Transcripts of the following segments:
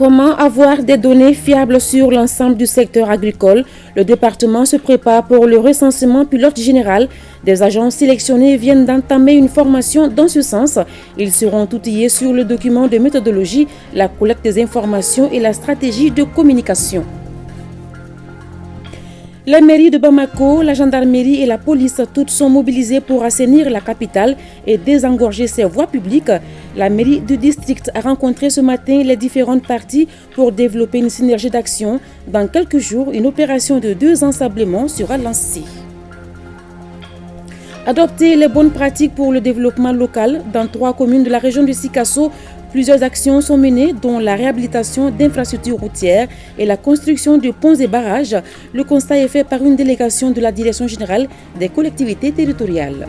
Comment avoir des données fiables sur l'ensemble du secteur agricole? Le département se prépare pour le recensement pilote général. Des agents sélectionnés viennent d'entamer une formation dans ce sens. Ils seront outillés sur le document de méthodologie, la collecte des informations et la stratégie de communication. La mairie de Bamako, la gendarmerie et la police, toutes sont mobilisées pour assainir la capitale et désengorger ses voies publiques. La mairie du district a rencontré ce matin les différentes parties pour développer une synergie d'action. Dans quelques jours, une opération de 2 ensablements sera lancée. Adopter les bonnes pratiques pour le développement local dans 3 communes de la région de Sikasso. Plusieurs actions sont menées, dont la réhabilitation d'infrastructures routières et la construction de ponts et barrages. Le constat est fait par une délégation de la Direction générale des collectivités territoriales.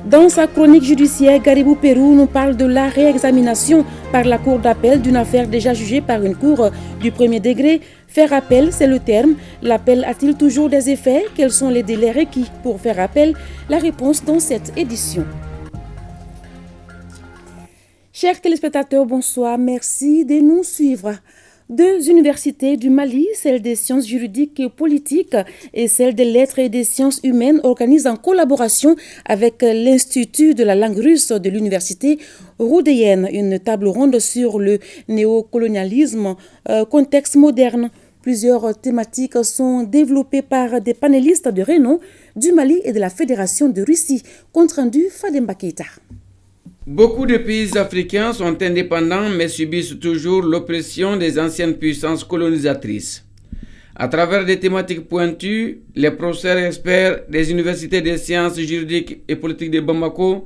Dans sa chronique judiciaire, Garibou Pérou nous parle de la réexamination par la Cour d'appel d'une affaire déjà jugée par une cour du premier degré. Faire appel, c'est le terme. L'appel a-t-il toujours des effets? Quels sont les délais requis pour faire appel? La réponse dans cette édition. Chers téléspectateurs, bonsoir. Merci de nous suivre. 2 universités du Mali, celle des sciences juridiques et politiques et celle des lettres et des sciences humaines, organisent en collaboration avec l'Institut de la langue russe de l'université Roudéenne une table ronde sur le néocolonialisme, contexte moderne. Plusieurs thématiques sont développées par des panélistes de renom du Mali et de la Fédération de Russie. Compte rendu Fademba Keita. Beaucoup de pays africains sont indépendants mais subissent toujours l'oppression des anciennes puissances colonisatrices. À travers des thématiques pointues, les professeurs experts des universités des sciences juridiques et politiques de Bamako,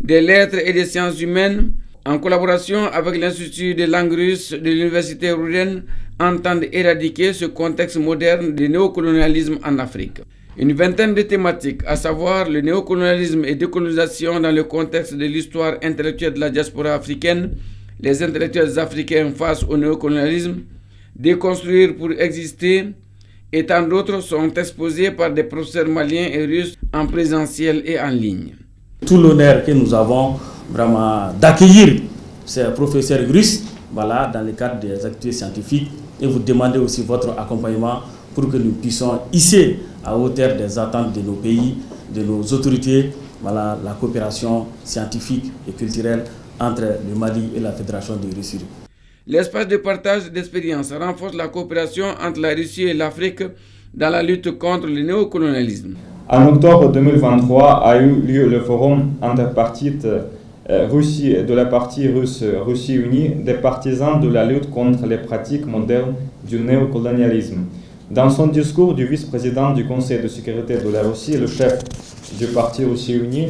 des lettres et des sciences humaines, en collaboration avec l'Institut de langue russe de l'université Roudéenne, entendent éradiquer ce contexte moderne du néocolonialisme en Afrique. Une vingtaine de thématiques, à savoir le néocolonialisme et décolonisation dans le contexte de l'histoire intellectuelle de la diaspora africaine, les intellectuels africains face au néocolonialisme, déconstruire pour exister, et tant d'autres sont exposés par des professeurs maliens et russes en présentiel et en ligne. Tout l'honneur que nous avons vraiment d'accueillir ces professeurs russes dans le cadre des activités scientifiques et vous demander aussi votre accompagnement pour que nous puissions hisser à hauteur des attentes de nos pays, de nos autorités, la coopération scientifique et culturelle entre le Mali et la Fédération de Russie. L'espace de partage d'expériences renforce la coopération entre la Russie et l'Afrique dans la lutte contre le néocolonialisme. En octobre 2023 a eu lieu le forum interpartite Russie de la partie russe Russie unie des partisans de la lutte contre les pratiques modernes du néocolonialisme. Dans son discours du vice-président du Conseil de sécurité de la Russie, le chef du parti Russie unie,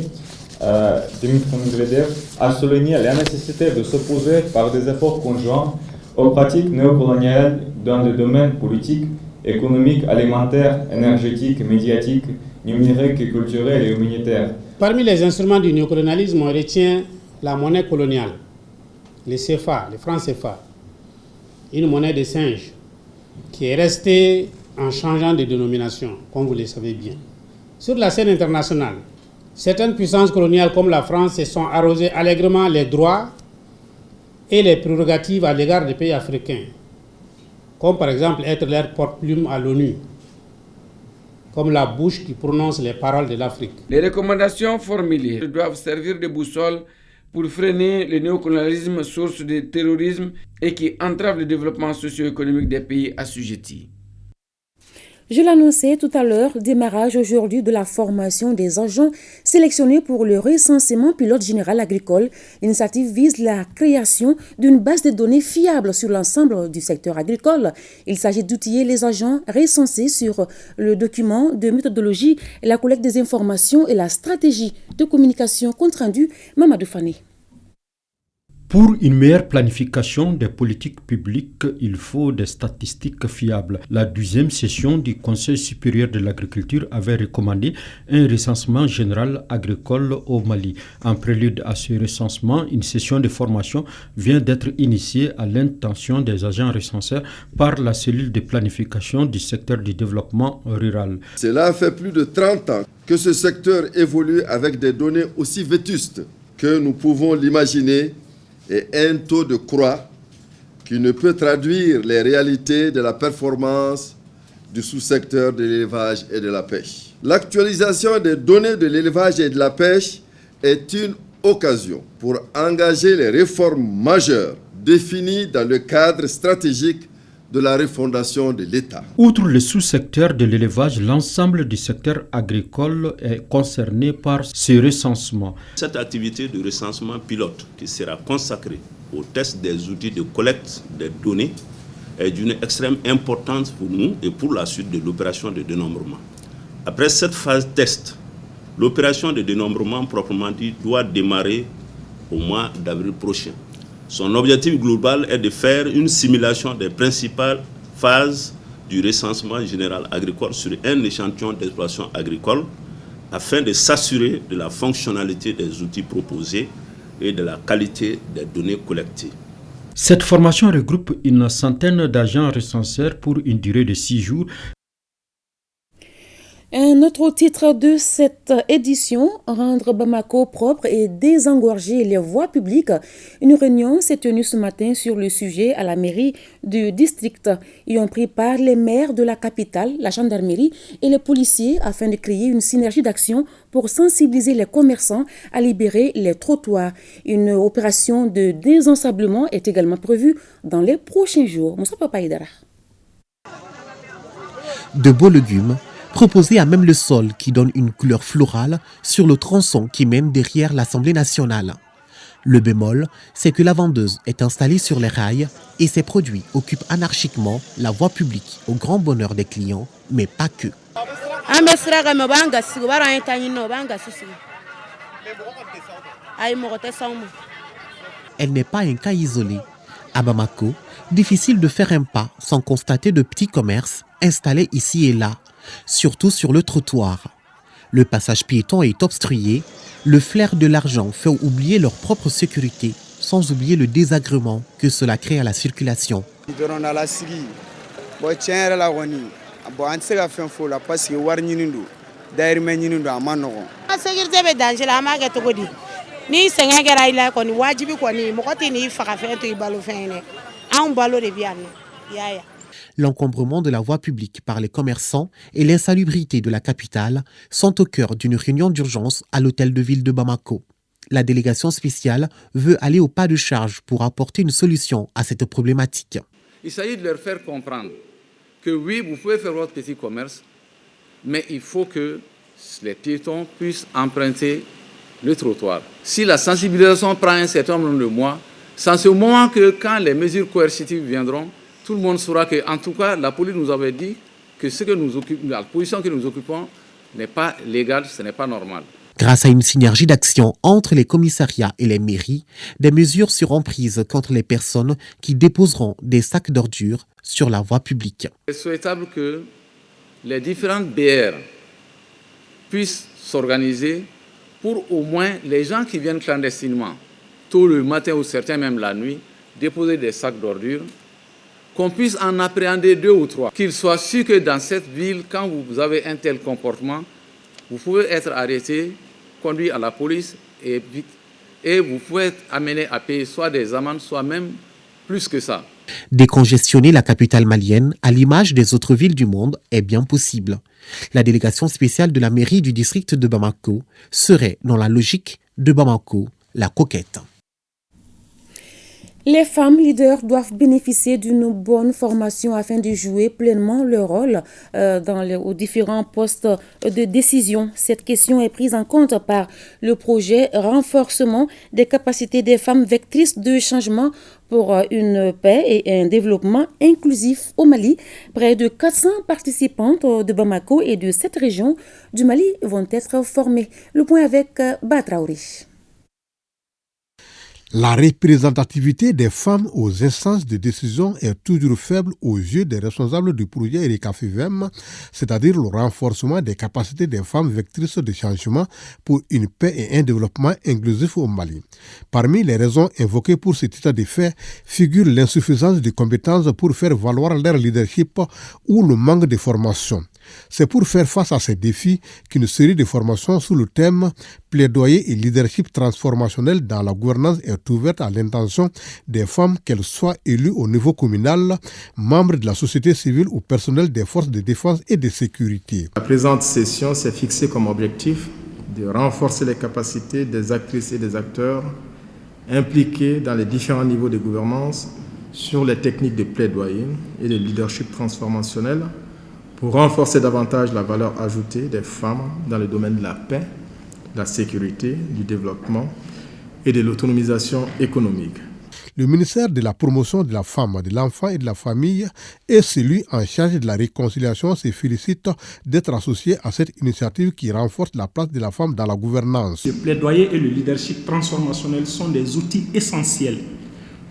Dmitry Medvedev, a souligné la nécessité de s'opposer par des efforts conjoints aux pratiques néocoloniales dans le domaine politique, économique, alimentaire, énergétique, médiatique, numérique, culturel et humanitaire. Parmi les instruments du néocolonialisme, on retient la monnaie coloniale, les CFA, les francs CFA, une monnaie de singe qui est restée en changeant de dénomination, comme vous le savez bien. Sur la scène internationale, certaines puissances coloniales comme la France se sont arrosées allègrement les droits et les prérogatives à l'égard des pays africains, comme par exemple être leur porte-plume à l'ONU, comme la bouche qui prononce les paroles de l'Afrique. Les recommandations formulées doivent servir de boussole pour freiner le néocolonialisme, source de terrorisme et qui entrave le développement socio-économique des pays assujettis. Je l'annonçais tout à l'heure, démarrage aujourd'hui de la formation des agents sélectionnés pour le recensement pilote général agricole. L'initiative vise la création d'une base de données fiable sur l'ensemble du secteur agricole. Il s'agit d'outiller les agents recensés sur le document de méthodologie, la collecte des informations et la stratégie de communication. Compte rendu, Mamadou Fane. Pour une meilleure planification des politiques publiques, il faut des statistiques fiables. La 12e session du Conseil supérieur de l'agriculture avait recommandé un recensement général agricole au Mali. En prélude à ce recensement, une session de formation vient d'être initiée à l'intention des agents recenseurs par la cellule de planification du secteur du développement rural. Cela fait plus de 30 ans que ce secteur évolue avec des données aussi vétustes que nous pouvons l'imaginer et un taux de croix qui ne peut traduire les réalités de la performance du sous-secteur de l'élevage et de la pêche. L'actualisation des données de l'élevage et de la pêche est une occasion pour engager les réformes majeures définies dans le cadre stratégique de la refondation de l'État. Outre le sous-secteur de l'élevage, l'ensemble du secteur agricole est concerné par ce recensement. Cette activité de recensement pilote qui sera consacrée au test des outils de collecte des données est d'une extrême importance pour nous et pour la suite de l'opération de dénombrement. Après cette phase test, l'opération de dénombrement proprement dit doit démarrer au mois d'avril prochain. Son objectif global est de faire une simulation des principales phases du recensement général agricole sur un échantillon d'exploitation agricole afin de s'assurer de la fonctionnalité des outils proposés et de la qualité des données collectées. Cette formation regroupe une centaine d'agents recenseurs pour une durée de 6 jours. Un autre titre de cette édition, rendre Bamako propre et désengorger les voies publiques. Une réunion s'est tenue ce matin sur le sujet à la mairie du district. Y ont pris part les maires de la capitale, la gendarmerie et les policiers afin de créer une synergie d'action pour sensibiliser les commerçants à libérer les trottoirs. Une opération de désensablement est également prévue dans les prochains jours. Moussa Papa Idara. De beaux légumes proposés à même le sol qui donne une couleur florale sur le tronçon qui mène derrière l'Assemblée nationale. Le bémol, c'est que la vendeuse est installée sur les rails et ses produits occupent anarchiquement la voie publique au grand bonheur des clients, mais pas que. Elle n'est pas un cas isolé. À Bamako, difficile de faire un pas sans constater de petits commerces installés ici et là, surtout sur le trottoir. Le passage piéton est obstrué, le flair de l'argent fait oublier leur propre sécurité, sans oublier le désagrément que cela crée à la circulation. L'encombrement de la voie publique par les commerçants et l'insalubrité de la capitale sont au cœur d'une réunion d'urgence à l'hôtel de ville de Bamako. La délégation spéciale veut aller au pas de charge pour apporter une solution à cette problématique. Il s'agit de leur faire comprendre que oui, vous pouvez faire votre petit commerce, mais il faut que les piétons puissent emprunter le trottoir. Si la sensibilisation prend un certain nombre de mois, c'est en ce moment que quand les mesures coercitives viendront, tout le monde saura que, en tout cas, la police nous avait dit que ce que nous occupons, la position que nous occupons n'est pas légale, ce n'est pas normal. Grâce à une synergie d'action entre les commissariats et les mairies, des mesures seront prises contre les personnes qui déposeront des sacs d'ordures sur la voie publique. Il est souhaitable que les différentes BR puissent s'organiser pour au moins les gens qui viennent clandestinement, tôt le matin ou certains même la nuit, déposer des sacs d'ordures, qu'on puisse en appréhender 2 ou 3, qu'ils soient sûrs que dans cette ville, quand vous avez un tel comportement, vous pouvez être arrêté, conduit à la police et vous pouvez être amené à payer soit des amendes, soit même plus que ça. Décongestionner la capitale malienne, à l'image des autres villes du monde, est bien possible. La délégation spéciale de la mairie du district de Bamako serait dans la logique de Bamako, la coquette. Les femmes leaders doivent bénéficier d'une bonne formation afin de jouer pleinement leur rôle aux différents postes de décision. Cette question est prise en compte par le projet Renforcement des capacités des femmes vectrices de changement pour une paix et un développement inclusif au Mali. Près de 400 participantes de Bamako et de cette région du Mali vont être formées. Le point avec Batraouri. La représentativité des femmes aux instances de décision est toujours faible aux yeux des responsables du projet Erika Fivem, c'est-à-dire le renforcement des capacités des femmes vectrices de changement pour une paix et un développement inclusif au Mali. Parmi les raisons invoquées pour cet état de fait figure l'insuffisance de compétences pour faire valoir leur leadership ou le manque de formation. C'est pour faire face à ces défis qu'une série de formations sous le thème « Plaidoyer et leadership transformationnel dans la gouvernance » est ouverte à l'intention des femmes, qu'elles soient élues au niveau communal, membres de la société civile ou personnel des forces de défense et de sécurité. La présente session s'est fixée comme objectif de renforcer les capacités des actrices et des acteurs impliqués dans les différents niveaux de gouvernance sur les techniques de plaidoyer et de leadership transformationnel pour renforcer davantage la valeur ajoutée des femmes dans le domaine de la paix, de la sécurité, du développement et de l'autonomisation économique. Le ministère de la promotion de la femme, de l'enfant et de la famille et celui en charge de la réconciliation se félicite d'être associé à cette initiative qui renforce la place de la femme dans la gouvernance. Le plaidoyer et le leadership transformationnel sont des outils essentiels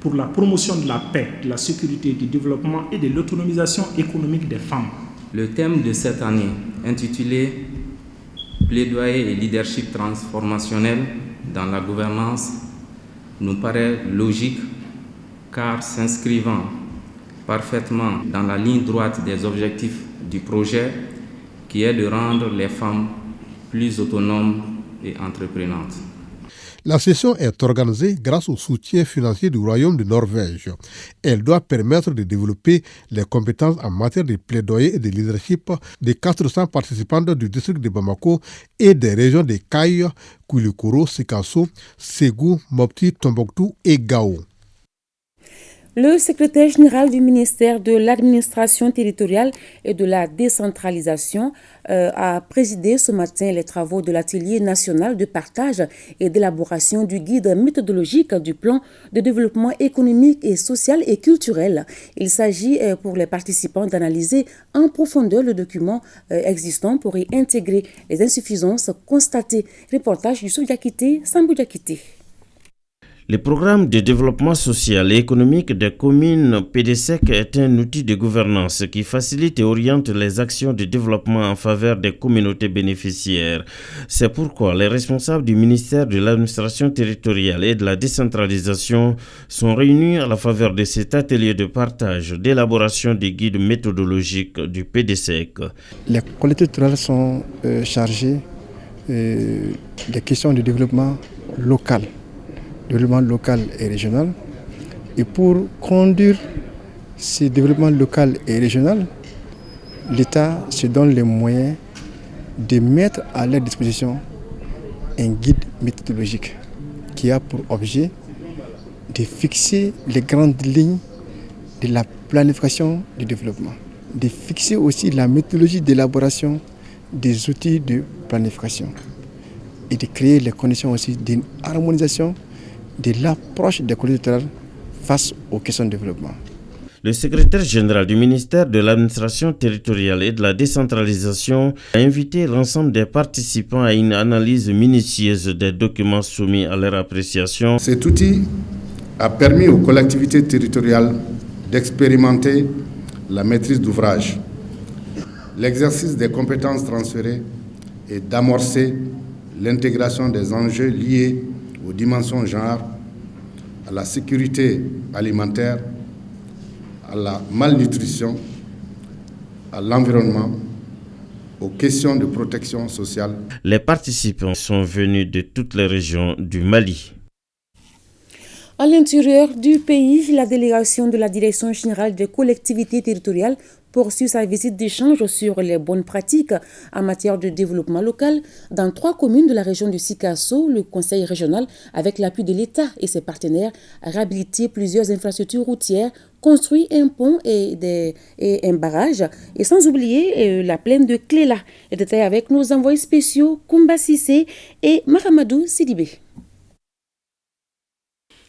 pour la promotion de la paix, de la sécurité, du développement et de l'autonomisation économique des femmes. Le thème de cette année, intitulé « Plaidoyer et leadership transformationnel dans la gouvernance », nous paraît logique car s'inscrivant parfaitement dans la ligne droite des objectifs du projet qui est de rendre les femmes plus autonomes et entreprenantes. La session est organisée grâce au soutien financier du Royaume de Norvège. Elle doit permettre de développer les compétences en matière de plaidoyer et de leadership des 400 participantes du district de Bamako et des régions de Kaï, Koulikoro, Sikasso, Ségou, Mopti, Tombouctou et Gao. Le secrétaire général du ministère de l'administration territoriale et de la décentralisation a présidé ce matin les travaux de l'atelier national de partage et d'élaboration du guide méthodologique du plan de développement économique et social et culturel. Il s'agit pour les participants d'analyser en profondeur le document existant pour y intégrer les insuffisances constatées. Reportage du Soudjakité, Sambou Diakité. Le programme de développement social et économique des communes PDSEC est un outil de gouvernance qui facilite et oriente les actions de développement en faveur des communautés bénéficiaires. C'est pourquoi les responsables du ministère de l'administration territoriale et de la décentralisation sont réunis à la faveur de cet atelier de partage, d'élaboration des guides méthodologiques du PDSEC. Les collectivités territoriales sont chargées des questions de développement local et régional. Et pour conduire ce développement local et régional, l'État se donne les moyens de mettre à leur disposition un guide méthodologique qui a pour objet de fixer les grandes lignes de la planification du développement, de fixer aussi la méthodologie d'élaboration des outils de planification et de créer les conditions aussi d'une harmonisation de l'approche des collectivités territoriales face aux questions de développement. Le secrétaire général du ministère de l'administration territoriale et de la décentralisation a invité l'ensemble des participants à une analyse minutieuse des documents soumis à leur appréciation. Cet outil a permis aux collectivités territoriales d'expérimenter la maîtrise d'ouvrage, l'exercice des compétences transférées et d'amorcer l'intégration des enjeux liés aux dimensions genre, à la sécurité alimentaire, à la malnutrition, à l'environnement, aux questions de protection sociale. Les participants sont venus de toutes les régions du Mali. À l'intérieur du pays, la délégation de la Direction générale des collectivités territoriales poursuit sa visite d'échange sur les bonnes pratiques en matière de développement local. Dans 3 communes de la région de Sikasso, le conseil régional, avec l'appui de l'État et ses partenaires, a réhabilité plusieurs infrastructures routières, construit un pont et un barrage, et sans oublier la plaine de Cléla. Les détails avec nos envoyés spéciaux Koumba Sissé et Mahamadou Sidibé.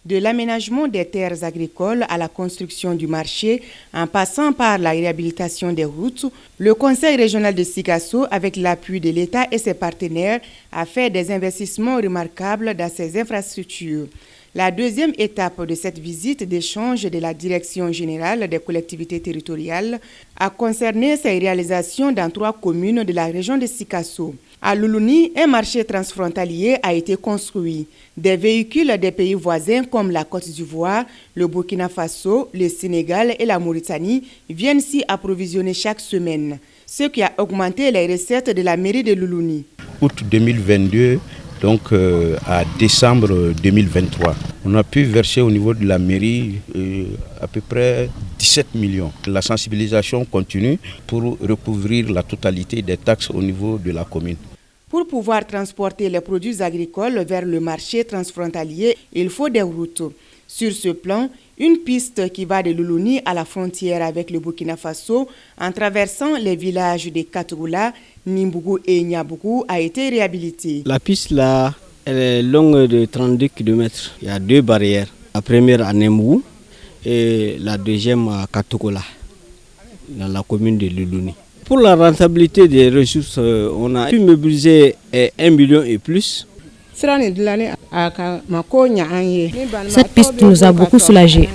De l'aménagement des terres agricoles à la construction du marché, en passant par la réhabilitation des routes, le Conseil régional de Sikasso, avec l'appui de l'État et ses partenaires, a fait des investissements remarquables dans ces infrastructures. La deuxième étape de cette visite d'échange de la Direction générale des collectivités territoriales a concerné ses réalisations dans 3 communes de la région de Sikasso. À Loulouni, un marché transfrontalier a été construit. Des véhicules des pays voisins comme la Côte d'Ivoire, le Burkina Faso, le Sénégal et la Mauritanie viennent s'y approvisionner chaque semaine. ce qui a augmenté les recettes de la mairie de Luluni. Août 2022 donc à décembre 2023, on a pu verser au niveau de la mairie à peu près 17 millions. La sensibilisation continue pour recouvrir la totalité des taxes au niveau de la commune. Pour pouvoir transporter les produits agricoles vers le marché transfrontalier, il faut des routes. Sur ce plan, une piste qui va de Luluni à la frontière avec le Burkina Faso en traversant les villages de Katoula, Nimbougou et Nyabougou a été réhabilitée. La piste là, elle est longue de 32 km. Il y a 2 barrières. La première à Nimbougou et la deuxième à Katoula, dans la commune de Luluni. Pour la rentabilité des ressources, on a pu mobiliser 1 million et plus. Cette piste nous a beaucoup soulagés.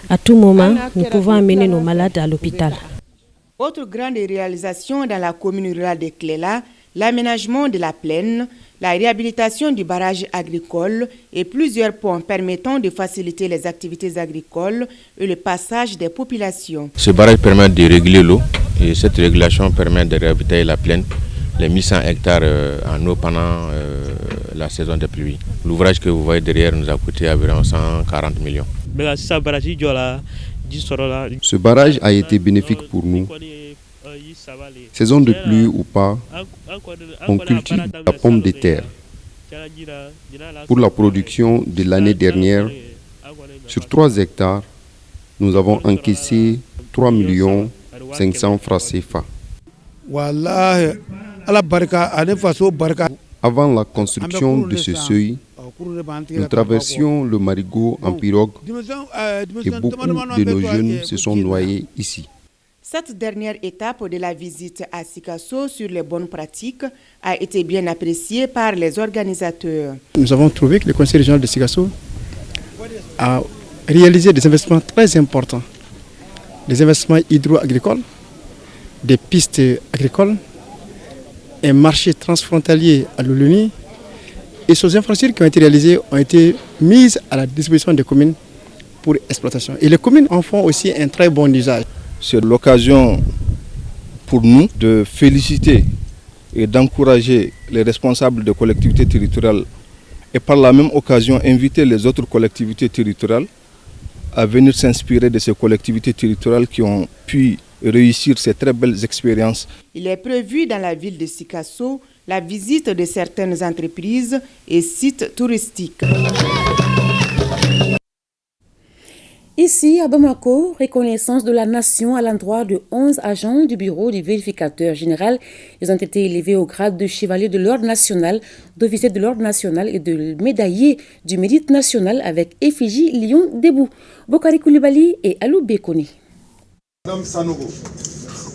À tout moment, nous pouvons amener nos malades à l'hôpital. Autre grande réalisation dans la commune rurale de Cléla, l'aménagement de la plaine, la réhabilitation du barrage agricole et plusieurs ponts permettant de faciliter les activités agricoles et le passage des populations. Ce barrage permet de réguler l'eau et cette régulation permet de réhabiliter la plaine, les 1100 hectares en eau pendant la saison des pluies. L'ouvrage que vous voyez derrière nous a coûté environ 140 millions. Ce barrage a été bénéfique pour nous. Saison de pluie ou pas, on cultive la pomme de terre. Pour la production de l'année dernière, sur 3 hectares, nous avons encaissé 3 500 francs CFA. Avant la construction de ce seuil, nous traversions le Marigot en pirogue et beaucoup de nos jeunes se sont noyés ici. Cette dernière étape de la visite à Sikasso sur les bonnes pratiques a été bien appréciée par les organisateurs. Nous avons trouvé que le conseil régional de Sikasso a réalisé des investissements très importants. Des investissements hydro-agricoles, des pistes agricoles, un marché transfrontalier à Luluni. Et ces infrastructures qui ont été réalisées ont été mises à la disposition des communes pour exploitation. Et les communes en font aussi un très bon usage. C'est l'occasion pour nous de féliciter et d'encourager les responsables de collectivités territoriales et par la même occasion inviter les autres collectivités territoriales à venir s'inspirer de ces collectivités territoriales qui ont pu réussir ces très belles expériences. Il est prévu dans la ville de Sikasso la visite de certaines entreprises et sites touristiques. Ici, à Bamako, reconnaissance de la nation à l'endroit de 11 agents du bureau du vérificateur général. Ils ont été élevés au grade de chevalier de l'ordre national, d'officier de l'ordre national et de médaillé du mérite national avec effigie Lion debout. Bokari Koulibaly et Alou Bekoni.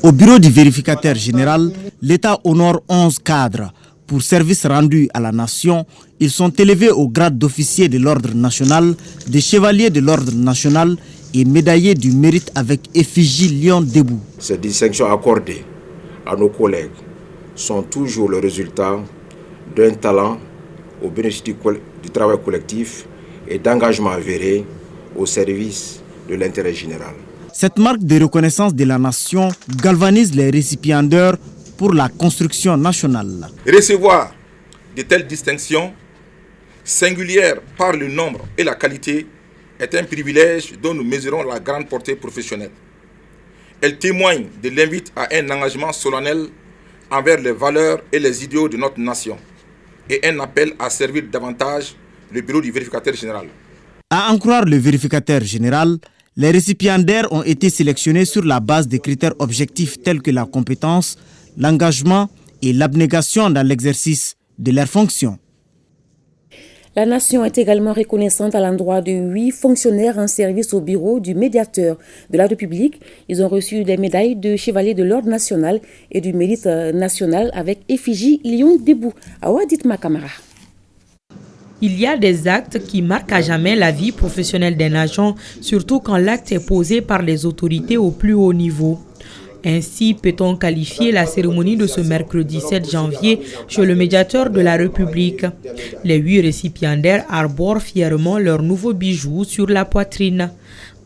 Au bureau du vérificateur général, l'État honore 11 cadres. Pour service rendu à la nation, ils sont élevés au grade d'officier de l'ordre national, de chevalier de l'ordre national et médaillés du mérite avec effigie Lion debout. Ces distinctions accordées à nos collègues sont toujours le résultat d'un talent au bénéfice du travail collectif et d'engagement avéré au service de l'intérêt général. Cette marque de reconnaissance de la nation galvanise les récipiendaires pour la construction nationale. Recevoir de telles distinctions, singulières par le nombre et la qualité, est un privilège dont nous mesurons la grande portée professionnelle. Elle témoigne de l'invite à un engagement solennel envers les valeurs et les idéaux de notre nation et un appel à servir davantage le bureau du vérificateur général. À en croire le vérificateur général, les récipiendaires ont été sélectionnés sur la base des critères objectifs tels que la compétence, l'engagement et l'abnégation dans l'exercice de leurs fonctions. La nation est également reconnaissante à l'endroit de 8 fonctionnaires en service au bureau du médiateur de la République. Ils ont reçu des médailles de chevalier de l'ordre national et du mérite national avec effigie Lion debout. Awa Ditma Kamara. Il y a des actes qui marquent à jamais la vie professionnelle d'un agent, surtout quand l'acte est posé par les autorités au plus haut niveau. Ainsi peut-on qualifier la cérémonie de ce mercredi 7 janvier chez le médiateur de la République. Les 8 récipiendaires arborent fièrement leurs nouveaux bijoux sur la poitrine.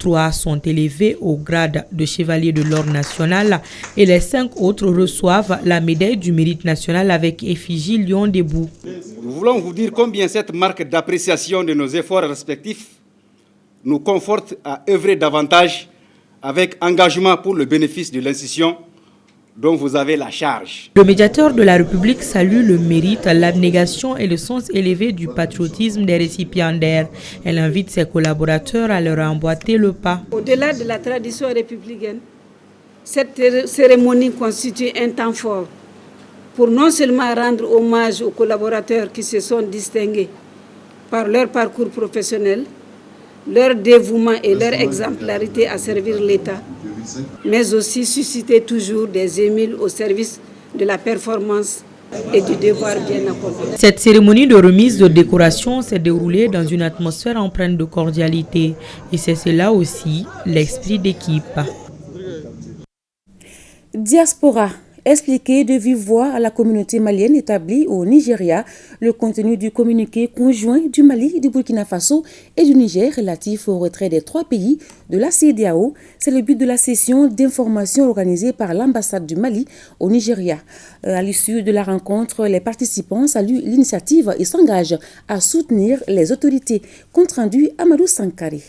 3 sont élevés au grade de chevalier de l'ordre national et les 5 autres reçoivent la médaille du mérite national avec effigie Lion debout. Nous voulons vous dire combien cette marque d'appréciation de nos efforts respectifs nous conforte à œuvrer davantage avec engagement pour le bénéfice de l'institution dont vous avez la charge. Le médiateur de la République salue le mérite, l'abnégation et le sens élevé du patriotisme des récipiendaires. Elle invite ses collaborateurs à leur emboîter le pas. Au-delà de la tradition républicaine, cette cérémonie constitue un temps fort pour non seulement rendre hommage aux collaborateurs qui se sont distingués par leur parcours professionnel, leur dévouement et leur exemplarité à servir l'État, mais aussi susciter toujours des émules au service de la performance et du devoir bien accompli. Cette cérémonie de remise de décoration s'est déroulée dans une atmosphère empreinte de cordialité et c'est cela aussi l'esprit d'équipe. Diaspora. Expliquer de vive voix à la communauté malienne établie au Nigeria le contenu du communiqué conjoint du Mali, du Burkina Faso et du Niger relatif au retrait des 3 pays de la CEDEAO. C'est le but de la session d'information organisée par l'ambassade du Mali au Nigeria. À l'issue de la rencontre, les participants saluent l'initiative et s'engagent à soutenir les autorités. Compte rendu Amadou Sankari.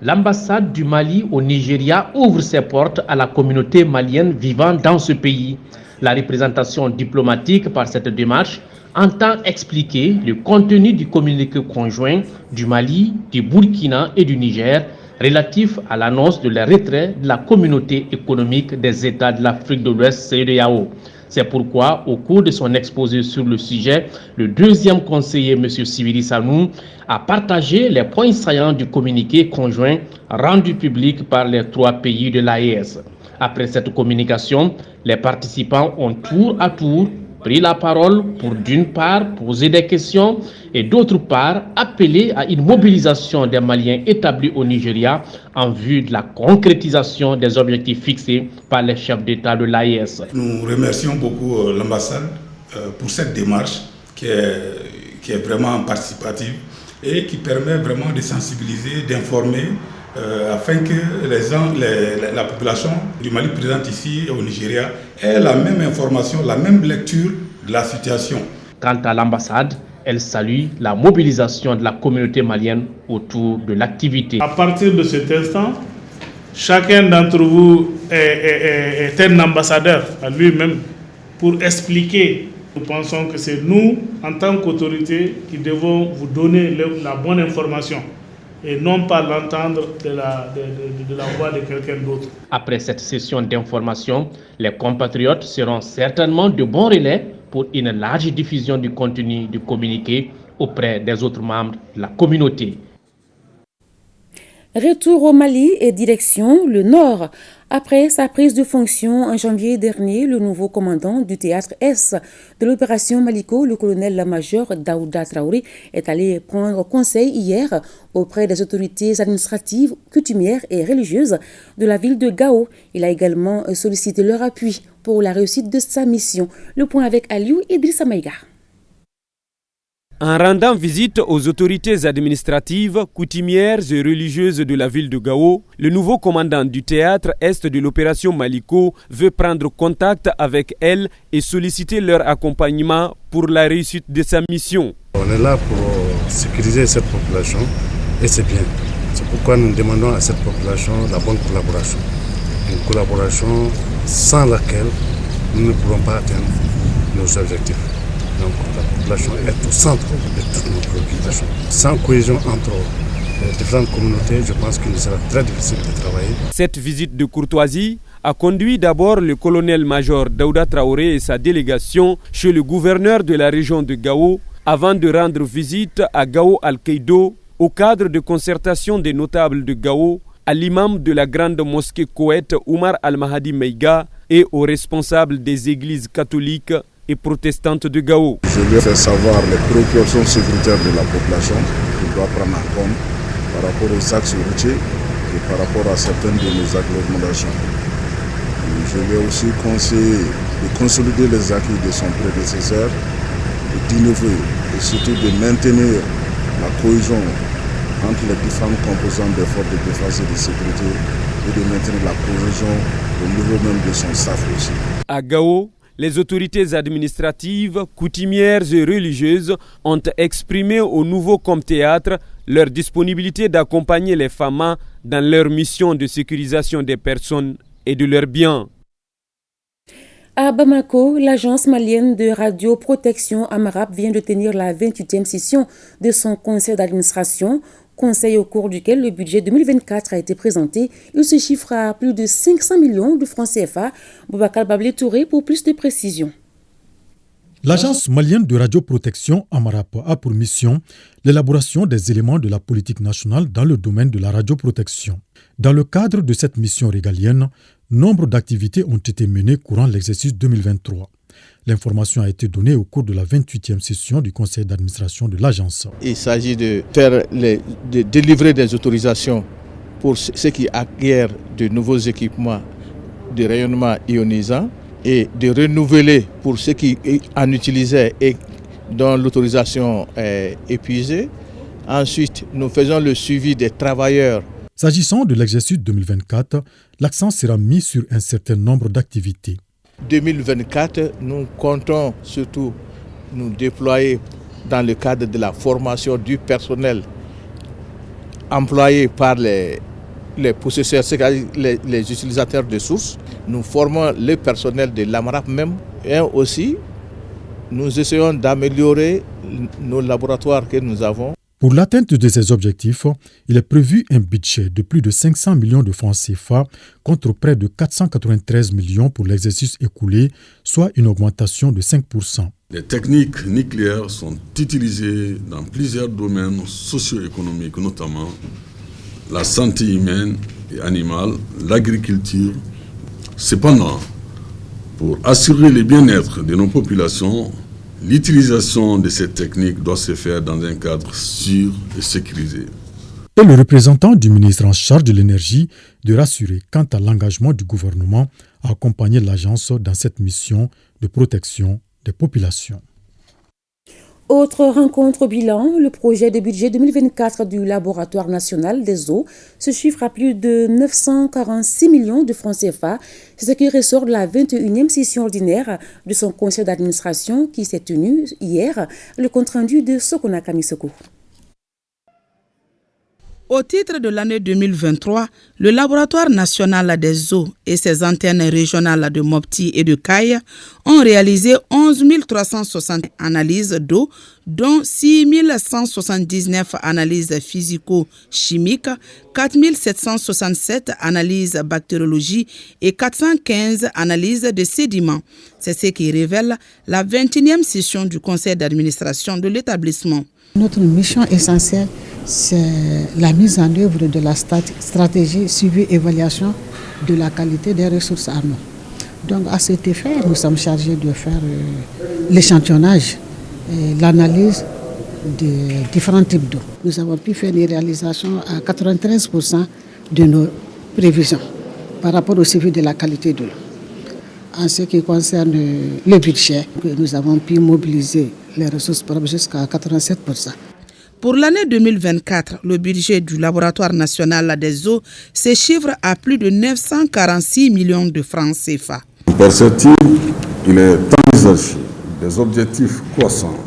L'ambassade du Mali au Nigeria ouvre ses portes à la communauté malienne vivant dans ce pays. La représentation diplomatique par cette démarche entend expliquer le contenu du communiqué conjoint du Mali, du Burkina et du Niger relatif à l'annonce de la retrait de la communauté économique des États de l'Afrique de l'Ouest CEDEAO. C'est pourquoi, au cours de son exposé sur le sujet, le deuxième conseiller, M. Sibiri Sanou, a partagé les points saillants du communiqué conjoint rendu public par les 3 pays de l'AES. Après cette communication, les participants ont tour à tour pris la parole pour d'une part poser des questions et d'autre part appeler à une mobilisation des Maliens établis au Nigeria en vue de la concrétisation des objectifs fixés par les chefs d'État de l'AES. Nous remercions beaucoup l'ambassade pour cette démarche qui est vraiment participative et qui permet vraiment de sensibiliser, d'informer afin que la population du Mali présente ici au Nigeria ait la même information, la même lecture de la situation. Quant à l'ambassade, elle salue la mobilisation de la communauté malienne autour de l'activité. À partir de cet instant, chacun d'entre vous est un ambassadeur à lui-même pour expliquer. Nous pensons que c'est nous, en tant qu'autorité, qui devons vous donner la bonne information et non pas l'entendre de la voix de quelqu'un d'autre. Après cette session d'information, les compatriotes seront certainement de bons relais pour une large diffusion du contenu du communiqué auprès des autres membres de la communauté. Retour au Mali et direction le Nord. Après sa prise de fonction en janvier dernier, le nouveau commandant du théâtre S de l'opération Maliko, le colonel-major Daouda Traoré, est allé prendre conseil hier auprès des autorités administratives, coutumières et religieuses de la ville de Gao. Il a également sollicité leur appui pour la réussite de sa mission. Le point avec Aliou Idrissa Maïga. En rendant visite aux autorités administratives, coutumières et religieuses de la ville de Gao, le nouveau commandant du théâtre Est de l'opération Maliko veut prendre contact avec elles et solliciter leur accompagnement pour la réussite de sa mission. On est là pour sécuriser cette population et c'est bien. C'est pourquoi nous demandons à cette population la bonne collaboration. Une collaboration sans laquelle nous ne pourrons pas atteindre nos objectifs. Donc la population est au centre de toutes nos préoccupations. Sans cohésion entre les différentes communautés, je pense qu'il sera très difficile de travailler. Cette visite de courtoisie a conduit d'abord le colonel-major Daouda Traoré et sa délégation chez le gouverneur de la région de Gao avant de rendre visite à Gao Al-Kaido au cadre de concertation des notables de Gao, à l'imam de la grande mosquée Koweït Oumar Al-Mahadi Maïga et aux responsables des églises catholiques et protestantes de Gao. Je lui ai fait savoir les préoccupations sécuritaires de la population qu'il doit prendre en compte par rapport aux axes routiers et par rapport à certaines de nos agglomérations. Je lui ai aussi conseillé de consolider les acquis de son prédécesseur, d'innover et surtout de maintenir la cohésion entre les différentes composantes des forces de défense et de sécurité et de maintenir la cohésion au niveau même de son staff aussi. À Gao, les autorités administratives, coutumières et religieuses ont exprimé au nouveau Comme Théâtre leur disponibilité d'accompagner les FAMA dans leur mission de sécurisation des personnes et de leurs biens. À Bamako, l'agence malienne de radioprotection AMRAP vient de tenir la 28e session de son conseil d'administration, conseil au cours duquel le budget 2024 a été présenté. Il se chiffre à plus de 500 millions de francs CFA. Boubacar Bablé Touré pour plus de précisions. L'agence malienne de radioprotection AMRAP a pour mission l'élaboration des éléments de la politique nationale dans le domaine de la radioprotection. Dans le cadre de cette mission régalienne, nombre d'activités ont été menées courant l'exercice 2023. L'information a été donnée au cours de la 28e session du conseil d'administration de l'agence. Il s'agit de délivrer des autorisations pour ceux qui acquièrent de nouveaux équipements de rayonnement ionisant et de renouveler pour ceux qui en utilisaient et dont l'autorisation est épuisée. Ensuite, nous faisons le suivi des travailleurs. S'agissant de l'exercice 2024, l'accent sera mis sur un certain nombre d'activités. 2024, nous comptons surtout nous déployer dans le cadre de la formation du personnel employé par les possesseurs, c'est-à-dire les utilisateurs de sources. Nous formons le personnel de l'AMRAP même et aussi nous essayons d'améliorer nos laboratoires que nous avons. Pour l'atteinte de ces objectifs, il est prévu un budget de plus de 500 millions de francs CFA contre près de 493 millions pour l'exercice écoulé, soit une augmentation de 5%. Les techniques nucléaires sont utilisées dans plusieurs domaines socio-économiques, notamment la santé humaine et animale, l'agriculture. Cependant, pour assurer le bien-être de nos populations, l'utilisation de ces techniques doit se faire dans un cadre sûr et sécurisé. Et le représentant du ministre en charge de l'énergie de rassurer quant à l'engagement du gouvernement à accompagner l'agence dans cette mission de protection des populations. Autre rencontre bilan, le projet de budget 2024 du Laboratoire national des eaux se chiffre à plus de 946 millions de francs CFA. C'est ce qui ressort de la 21e session ordinaire de son conseil d'administration qui s'est tenue hier. Le compte-rendu de Sokona Kamisoko. Au titre de l'année 2023, le Laboratoire national des eaux et ses antennes régionales de Mopti et de Caille ont réalisé 11 360 analyses d'eau, dont 6 179 analyses physico-chimiques, 4 767 analyses bactériologie et 415 analyses de sédiments. C'est ce qui révèle la 21e session du conseil d'administration de l'établissement. Notre mission essentielle, c'est la mise en œuvre de la stratégie suivi-évaluation de la qualité des ressources en eau. Donc à cet effet, nous sommes chargés de faire l'échantillonnage et l'analyse de différents types d'eau. Nous avons pu faire des réalisations à 93% de nos prévisions par rapport au suivi de la qualité de l'eau. En ce qui concerne le budget, nous avons pu mobiliser les ressources propres jusqu'à 87%. Pour l'année 2024, le budget du Laboratoire national des eaux se chiffre à plus de 946 millions de francs CFA. Perceptible, il est envisagé des objectifs croissants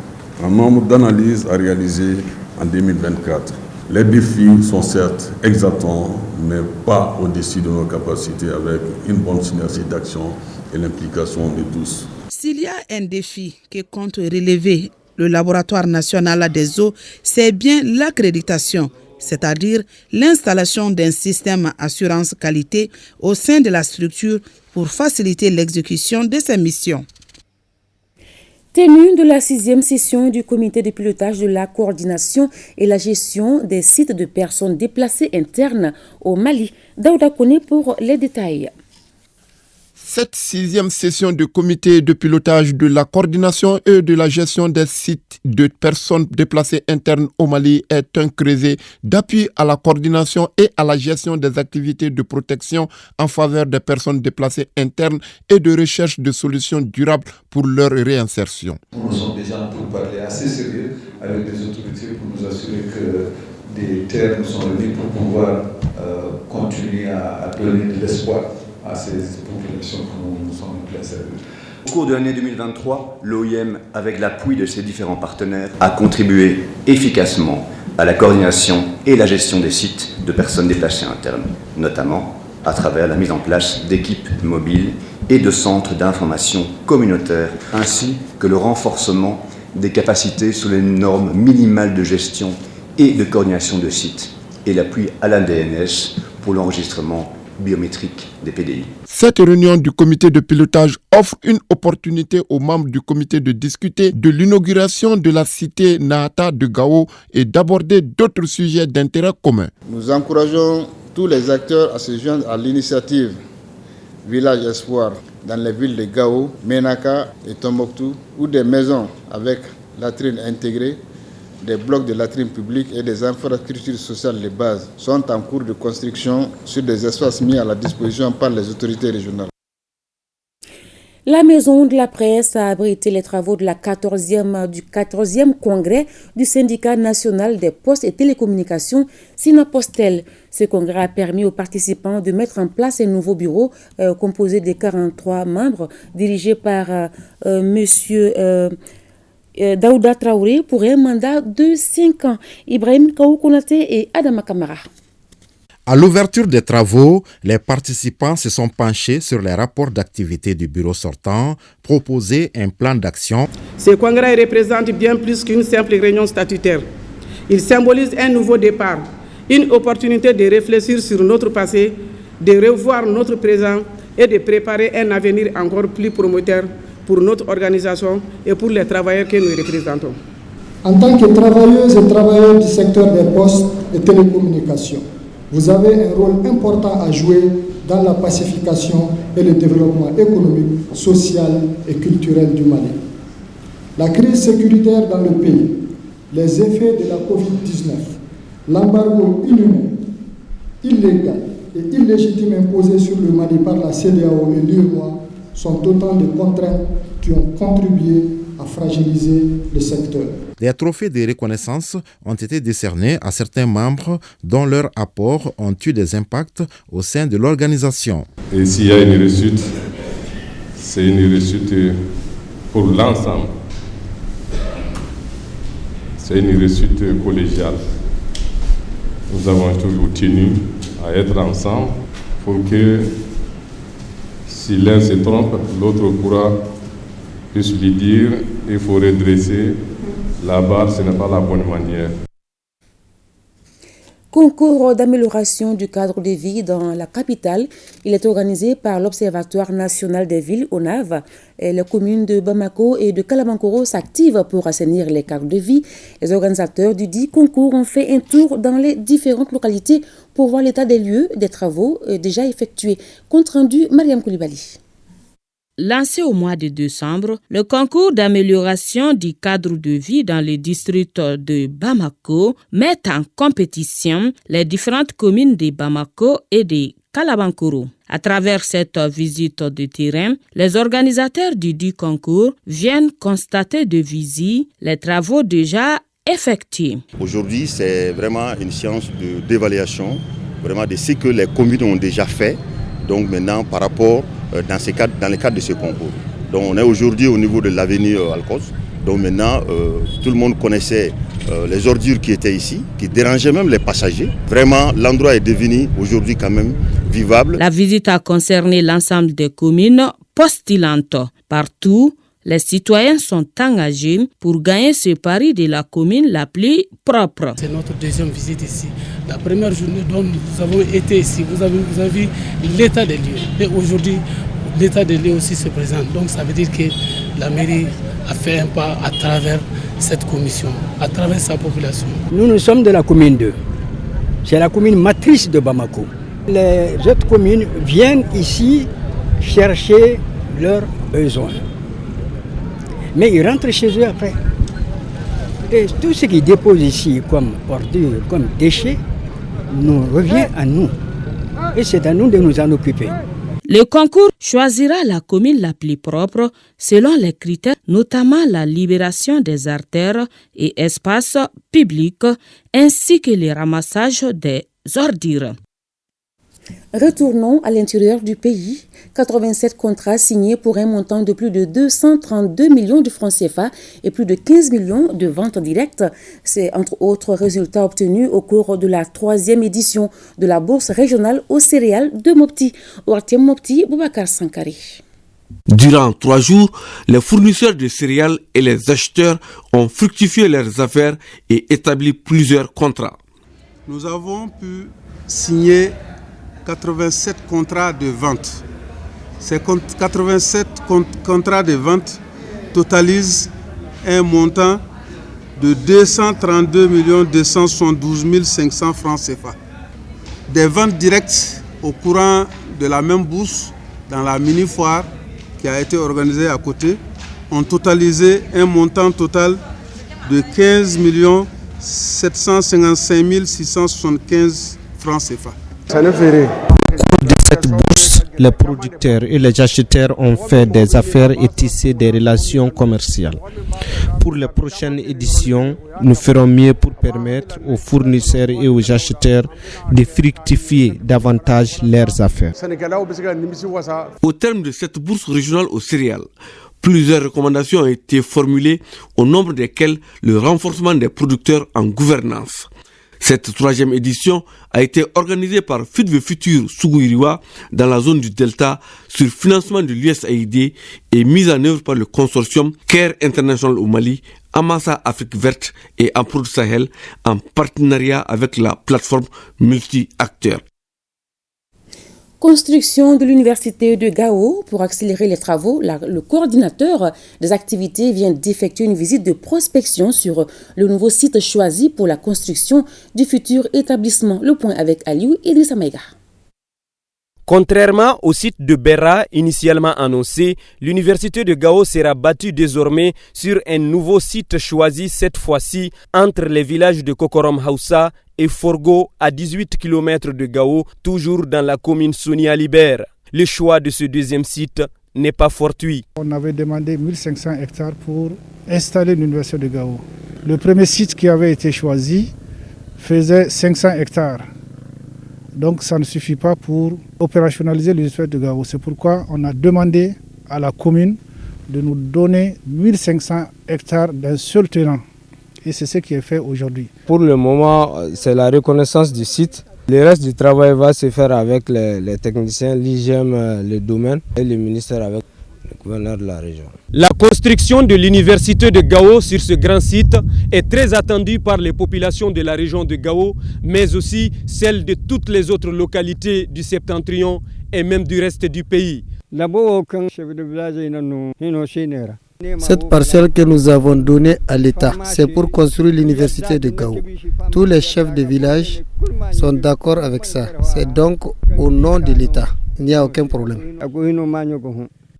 en nombre d'analyses à réaliser en 2024. Les défis sont certes exaltants, mais pas au-dessus de nos capacités avec une bonne synergie d'action et l'implication de tous. S'il y a un défi que compte relever le Laboratoire national des eaux, c'est bien l'accréditation, c'est-à-dire l'installation d'un système assurance qualité au sein de la structure pour faciliter l'exécution de ses missions. Tenue de la 6e session du comité de pilotage de la coordination et la gestion des sites de personnes déplacées internes au Mali. Daouda Kone pour les détails. Cette 6e session du comité de pilotage de la coordination et de la gestion des sites de personnes déplacées internes au Mali est un creuset d'appui à la coordination et à la gestion des activités de protection en faveur des personnes déplacées internes et de recherche de solutions durables pour leur réinsertion. Nous sommes déjà pour parler assez sérieux avec les autorités pour nous assurer que des terres nous sont remis pour pouvoir continuer à donner de l'espoir à ces populations que nous sommes en plein service. Au cours de l'année 2023, l'OIM, avec l'appui de ses différents partenaires, a contribué efficacement à la coordination et la gestion des sites de personnes déplacées internes, notamment à travers la mise en place d'équipes mobiles et de centres d'information communautaires, ainsi que le renforcement des capacités sur les normes minimales de gestion et de coordination de sites et l'appui à l'ADNS pour l'enregistrement biométrique des PDI. Cette réunion du comité de pilotage offre une opportunité aux membres du comité de discuter de l'inauguration de la cité Nahata de Gao et d'aborder d'autres sujets d'intérêt commun. Nous encourageons tous les acteurs à se joindre à l'initiative Village Espoir dans les villes de Gao, Menaka et Tombouctou, où des maisons avec latrines intégrées, des blocs de latrines publiques et des infrastructures sociales de base sont en cours de construction sur des espaces mis à la disposition par les autorités régionales. La Maison de la Presse a abrité les travaux de la 14e congrès du syndicat national des postes et télécommunications, Sinapostel. Ce congrès a permis aux participants de mettre en place un nouveau bureau composé de 43 membres dirigé par monsieur Daouda Traoré pour un mandat de 5 ans. Ibrahim Kaoukounate et Adama Kamara. À l'ouverture des travaux, les participants se sont penchés sur les rapports d'activité du bureau sortant, proposé un plan d'action. Ce congrès représente bien plus qu'une simple réunion statutaire. Il symbolise un nouveau départ, une opportunité de réfléchir sur notre passé, de revoir notre présent et de préparer un avenir encore plus prometteur pour notre organisation et pour les travailleurs que nous représentons. En tant que travailleuses et travailleurs du secteur des postes et télécommunications, vous avez un rôle important à jouer dans la pacification et le développement économique, social et culturel du Mali. La crise sécuritaire dans le pays, les effets de la Covid-19, l'embargo inhumain, illégal et illégitime imposé sur le Mali par la CEDEAO et l'UEMOA sont autant de contraintes qui ont contribué à fragiliser le secteur. Des trophées de reconnaissance ont été décernés à certains membres dont leurs apports ont eu des impacts au sein de l'organisation. Et s'il y a une réussite, c'est une réussite pour l'ensemble. C'est une réussite collégiale. Nous avons toujours tenu à être ensemble pour que si l'un se trompe, l'autre puisse lui dire il faut redresser la barre, ce n'est pas la bonne manière. Concours d'amélioration du cadre de vie dans la capitale. Il est organisé par l'Observatoire national des villes, ONAV. Et les communes de Bamako et de Kalabankoro s'activent pour assainir les cadres de vie. Les organisateurs du dit concours ont fait un tour dans les différentes localités pour voir l'état des lieux des travaux déjà effectués. Compte rendu, Mariam Koulibaly. Lancé au mois de décembre, le concours d'amélioration du cadre de vie dans les districts de Bamako met en compétition les différentes communes de Bamako et de Kalabankoro. À travers cette visite de terrain, les organisateurs du dit concours viennent constater de visu les travaux déjà effectués. Aujourd'hui, c'est vraiment une séance d'évaluation vraiment de ce que les communes ont déjà fait. Donc maintenant, par rapport dans le cadre de ce concours. Donc on est aujourd'hui au niveau de l'avenue Alcos. Donc maintenant, tout le monde connaissait les ordures qui étaient ici, qui dérangeaient même les passagers. Vraiment, l'endroit est devenu aujourd'hui quand même vivable. La visite a concerné l'ensemble des communes postulantes. Partout, les citoyens sont engagés pour gagner ce pari de la commune la plus propre. C'est notre deuxième visite ici. La première journée dont nous avons été ici, vous avez vu l'état des lieux. Et aujourd'hui, l'état des lieux aussi se présente. Donc ça veut dire que la mairie a fait un pas à travers cette commission, à travers sa population. Nous sommes de la commune 2. C'est la commune matrice de Bamako. Les autres communes viennent ici chercher leurs besoins. Mais ils rentrent chez eux après. Et tout ce qu'ils déposent ici comme ordures, comme déchets, nous revient à nous. Et c'est à nous de nous en occuper. Le concours choisira la commune la plus propre selon les critères, notamment la libération des artères et espaces publics, ainsi que le ramassage des ordures. Retournons à l'intérieur du pays. 87 contrats signés pour un montant de plus de 232 millions de francs CFA et plus de 15 millions de ventes directes. C'est entre autres résultats obtenus au cours de la 3e édition de la bourse régionale aux céréales de Mopti. Ouartiem Mopti, Boubacar Sankari. Durant 3 jours, les fournisseurs de céréales et les acheteurs ont fructifié leurs affaires et établi plusieurs contrats. Nous avons pu signer 87 contrats de vente. Ces 87 contrats de vente totalisent un montant de 232 272 500 francs CFA. Des ventes directes au courant de la même bourse dans la mini-foire qui a été organisée à côté ont totalisé un montant total de 15 755 675 francs CFA. Au cours de cette bourse, les producteurs et les acheteurs ont fait des affaires et tissé des relations commerciales. Pour les prochaines éditions, nous ferons mieux pour permettre aux fournisseurs et aux acheteurs de fructifier davantage leurs affaires. Au terme de cette bourse régionale aux céréales, plusieurs recommandations ont été formulées, au nombre desquelles le renforcement des producteurs en gouvernance. Cette 3e édition a été organisée par Feed the Future Sougouriwa dans la zone du Delta sur financement de l'USAID et mise en œuvre par le consortium Care International au Mali, Amasa Afrique Verte et Amprod Sahel en partenariat avec la plateforme multi-acteurs. Construction de l'université de Gao. Pour accélérer les travaux, le coordinateur des activités vient d'effectuer une visite de prospection sur le nouveau site choisi pour la construction du futur établissement. Le point avec Aliou Idrissa Maïga. Contrairement au site de Berra initialement annoncé, l'université de Gao sera bâtie désormais sur un nouveau site choisi cette fois-ci entre les villages de Kokorom Hausa et Forgo à 18 km de Gao, toujours dans la commune Sonia Libère. Le choix de ce deuxième site n'est pas fortuit. On avait demandé 1500 hectares pour installer l'université de Gao. Le premier site qui avait été choisi faisait 500 hectares. Donc ça ne suffit pas pour opérationnaliser l'université de Gao. C'est pourquoi on a demandé à la commune de nous donner 1500 hectares d'un seul terrain. Et c'est ce qui est fait aujourd'hui. Pour le moment, c'est la reconnaissance du site. Le reste du travail va se faire avec les techniciens, l'IGM, le domaine et le ministère avec le gouverneur de la région. La construction de l'université de Gao sur ce grand site est très attendue par les populations de la région de Gao, mais aussi celle de toutes les autres localités du Septentrion et même du reste du pays. Cette parcelle que nous avons donnée à l'État, c'est pour construire l'université de Gao. Tous les chefs de village sont d'accord avec ça. C'est donc au nom de l'État. Il n'y a aucun problème.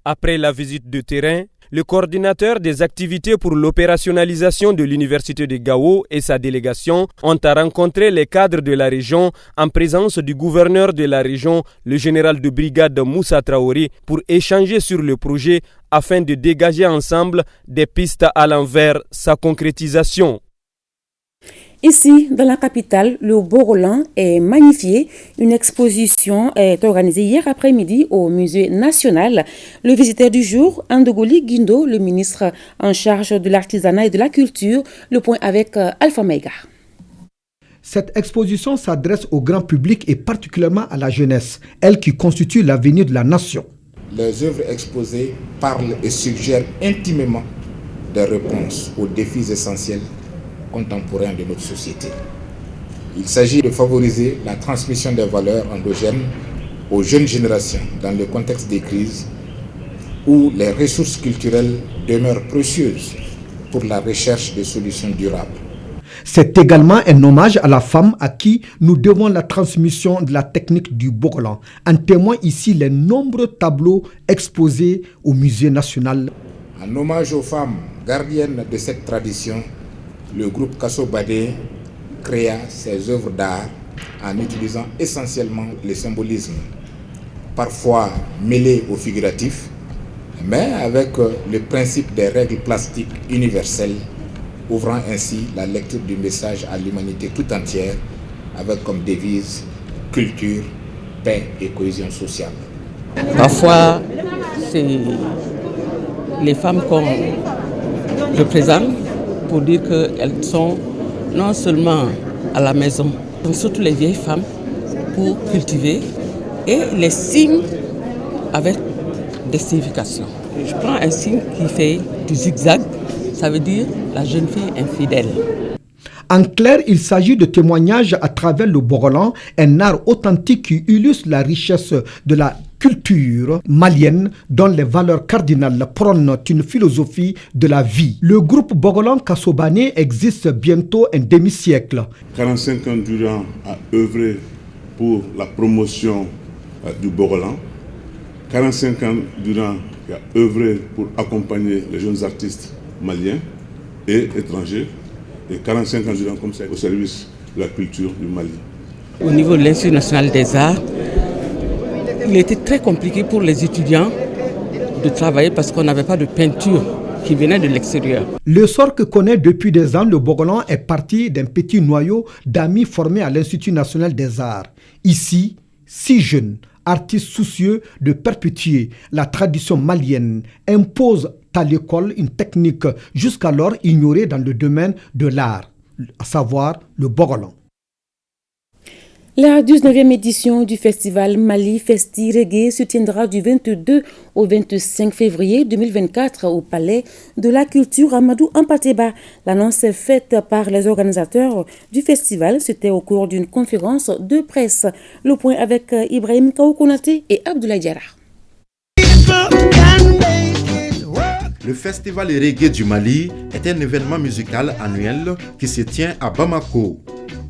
Après la visite de terrain, le coordinateur des activités pour l'opérationnalisation de l'université de Gao et sa délégation ont rencontré les cadres de la région en présence du gouverneur de la région, le général de brigade Moussa Traoré, pour échanger sur le projet afin de dégager ensemble des pistes allant vers sa concrétisation. Ici, dans la capitale, le Beau-Roland est magnifié. Une exposition est organisée hier après-midi au Musée national. Le visiteur du jour, Andogoli Guindo, le ministre en charge de l'artisanat et de la culture. Le point avec Alpha Mega. Cette exposition s'adresse au grand public et particulièrement à la jeunesse, elle qui constitue l'avenir de la nation. Les œuvres exposées parlent et suggèrent intimement des réponses aux défis essentiels contemporains de notre société. Il s'agit de favoriser la transmission des valeurs endogènes aux jeunes générations dans le contexte des crises où les ressources culturelles demeurent précieuses pour la recherche de solutions durables. C'est également un hommage à la femme à qui nous devons la transmission de la technique du Beau-Roland. En témoignent ici les nombreux tableaux exposés au Musée national. En hommage aux femmes gardiennes de cette tradition, le groupe Kasso Badé créa ses œuvres d'art en utilisant essentiellement le symbolisme. parfois mêlé au figuratif, mais avec le principe des règles plastiques universelles, ouvrant ainsi la lecture du message à l'humanité tout entière, avec comme devise culture, paix et cohésion sociale. Parfois, c'est les femmes qu'on représente pour dire qu'elles sont non seulement à la maison, mais surtout les vieilles femmes pour cultiver et les signes avec des significations. Je prends un signe qui fait du zigzag, ça veut dire la jeune fille infidèle. En clair, il s'agit de témoignages à travers le Bogolan, un art authentique qui illustre la richesse de la culture malienne dont les valeurs cardinales prônent une philosophie de la vie. Le groupe Bogolan Kassobané existe bientôt un demi-siècle. 45 ans durant a œuvré pour la promotion du Bogolan. 45 ans durant a œuvré pour accompagner les jeunes artistes maliens et étrangers. Et 45 ans durant comme ça au service de la culture du Mali. Au niveau de l'Institut national des arts, il était très compliqué pour les étudiants de travailler parce qu'on n'avait pas de peinture qui venait de l'extérieur. Le sort que connaît depuis des ans le Bogolan est parti d'un petit noyau d'amis formés à l'Institut national des arts. Ici, 6 jeunes artistes soucieux de perpétuer la tradition malienne imposent à l'école une technique jusqu'alors ignorée dans le domaine de l'art, à savoir le Bogolan. La 19e édition du festival Mali Festi Reggae se tiendra du 22 au 25 février 2024 au Palais de la Culture Amadou Hampâté-Bâ. L'annonce est faite par les organisateurs du festival. C'était au cours d'une conférence de presse. Le point avec Ibrahim Kaoukonaté et Abdoulaye Diarra. Le festival reggae du Mali est un événement musical annuel qui se tient à Bamako.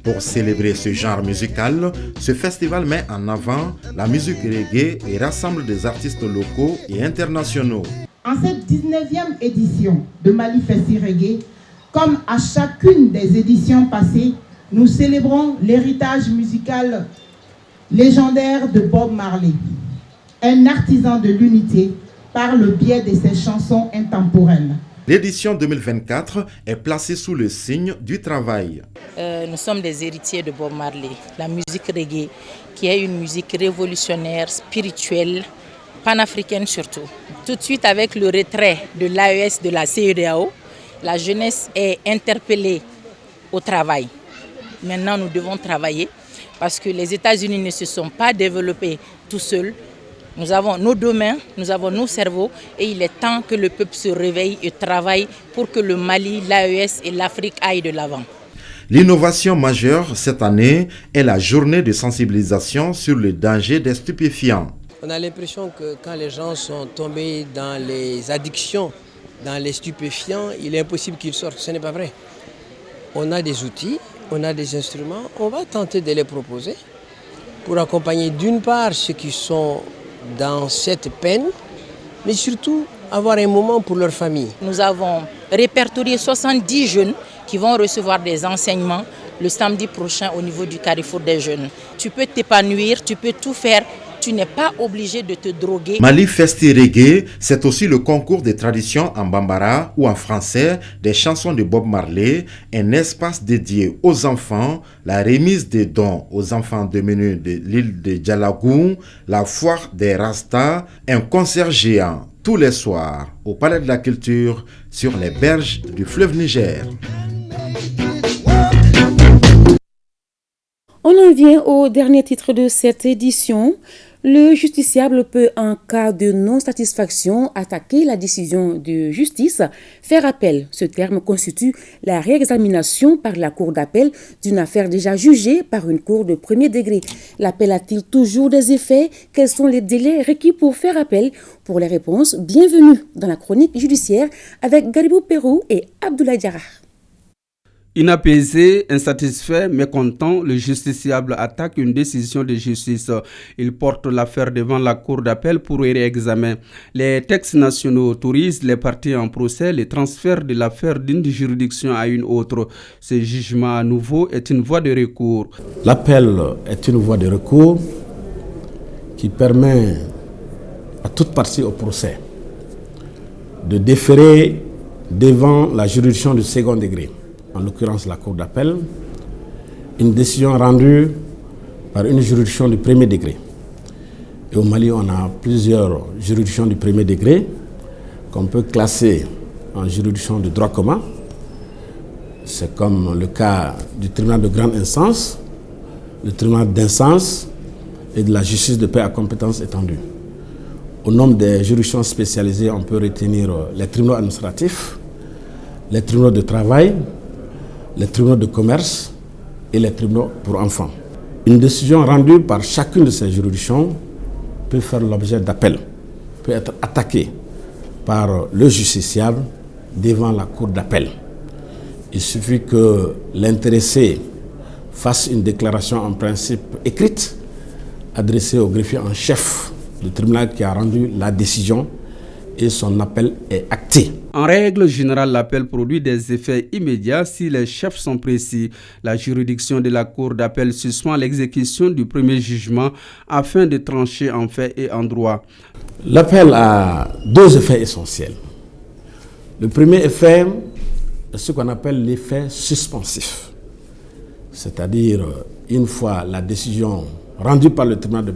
Pour célébrer ce genre musical, ce festival met en avant la musique reggae et rassemble des artistes locaux et internationaux. En cette 19e édition de Mali Festi Reggae, comme à chacune des éditions passées, nous célébrons l'héritage musical légendaire de Bob Marley, un artisan de l'unité par le biais de ses chansons intemporelles. L'édition 2024 est placée sous le signe du travail. Nous sommes des héritiers de Bob Marley, la musique reggae, qui est une musique révolutionnaire, spirituelle, panafricaine surtout. Tout de suite avec le retrait de l'AES de la CEDEAO, la jeunesse est interpellée au travail. Maintenant, nous devons travailler parce que les États-Unis ne se sont pas développés tout seuls. Nous avons nos deux mains, nous avons nos cerveaux et il est temps que le peuple se réveille et travaille pour que le Mali, l'AES et l'Afrique aillent de l'avant. L'innovation majeure cette année est la journée de sensibilisation sur le danger des stupéfiants. On a l'impression que quand les gens sont tombés dans les addictions, dans les stupéfiants, il est impossible qu'ils sortent. Ce n'est pas vrai. On a des outils, on a des instruments, on va tenter de les proposer pour accompagner d'une part ceux qui sont dans cette peine, mais surtout avoir un moment pour leur famille. Nous avons répertorié 70 jeunes qui vont recevoir des enseignements le samedi prochain au niveau du Carrefour des jeunes. Tu peux t'épanouir, tu peux tout faire, tu n'es pas obligé de te droguer. Mali Festi Reggae, c'est aussi le concours des traditions en bambara ou en français des chansons de Bob Marley, un espace dédié aux enfants, la remise des dons aux enfants démunis de l'île de Djalagoum, la foire des Rastas, un concert géant tous les soirs au Palais de la Culture sur les berges du fleuve Niger. On en vient au dernier titre de cette édition. Le justiciable peut, en cas de non-satisfaction, attaquer la décision de justice, faire appel. Ce terme constitue la réexamination par la cour d'appel d'une affaire déjà jugée par une cour de premier degré. L'appel a-t-il toujours des effets? Quels sont les délais requis pour faire appel? Pour les réponses, bienvenue dans la chronique judiciaire avec Garibou Pérou et Abdoulaye Diarra. Inapaisé, insatisfait, mécontent, le justiciable attaque une décision de justice. Il porte l'affaire devant la cour d'appel pour réexamen. Les textes nationaux autorisent les parties en procès le transfert de l'affaire d'une juridiction à une autre. Ce jugement à nouveau est une voie de recours. L'appel est une voie de recours qui permet à toute partie au procès de déférer devant la juridiction du second degré, en l'occurrence la Cour d'appel, une décision rendue par une juridiction du premier degré. Et au Mali, on a plusieurs juridictions du premier degré qu'on peut classer en juridiction de droit commun. C'est comme le cas du tribunal de grande instance, le tribunal d'instance et de la justice de paix à compétence étendue. Au nombre des juridictions spécialisées, on peut retenir les tribunaux administratifs, les tribunaux de travail, les tribunaux de commerce et les tribunaux pour enfants. Une décision rendue par chacune de ces juridictions peut faire l'objet d'appel, peut être attaquée par le justiciable devant la cour d'appel. Il suffit que l'intéressé fasse une déclaration en principe écrite adressée au greffier en chef du tribunal qui a rendu la décision et son appel est acté. En règle générale, l'appel produit des effets immédiats si les chefs sont précis. La juridiction de la cour d'appel suspend l'exécution du premier jugement afin de trancher en fait et en droit. L'appel a deux effets essentiels. Le premier effet est ce qu'on appelle l'effet suspensif. C'est-à-dire, une fois la décision rendue par le tribunal